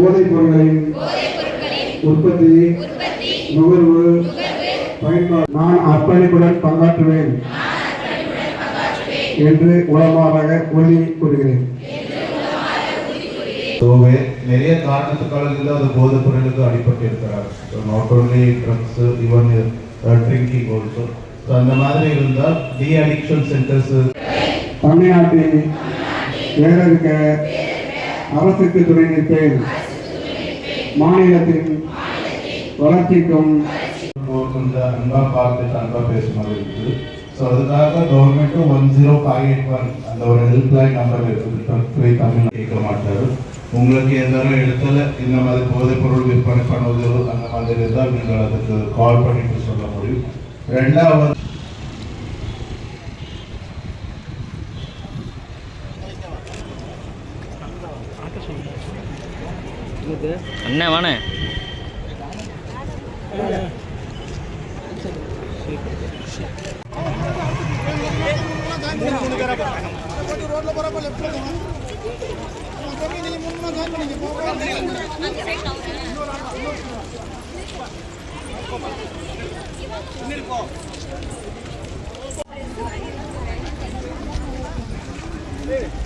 போதைப் பொருட்களின் உற்பத்தி, நுகர்வு, பயன்பாடு நான் அர்ப்பணிப்புடன் பங்காற்றுவேன் என்று உளமாற உறுதி கூறுகிறேன். நிறைய காரணத்துக்காக அது போதைப் பொருளுக்கு அடிபட்டு இருக்கிறார். Not only drugs, even drinking also. So அந்த மாதிரி இருந்தால் டி அடிக்ஷன் சென்டர்ஸ் தமிழ்நாட்டில் வேறெடுக்க அரசுக்கு துணை நிற்பேன். மாநிலத்தின் வளர்ச்சிக்கும் கொஞ்சம் அன்பா பார்த்துட்டு அன்பா பேச மாதிரி இருக்குது. ஸோ அதுக்காக கவர்மெண்ட்டும் 10581 அந்த ஒரு ஹெல்ப்லைன் நம்பர் இருக்குது. தமிழ் கேட்க மாட்டாரு. உங்களுக்கு எந்த இடத்துல இந்த மாதிரி போதைப் பொருள் விற்பனை பண்ணுவது அந்த மாதிரி இருந்தால் நீங்கள் அதுக்கு கால் பண்ணிட்டு சொல்ல முடியும். ரெண்டாவது அண்ணா வாண்ணே Hey.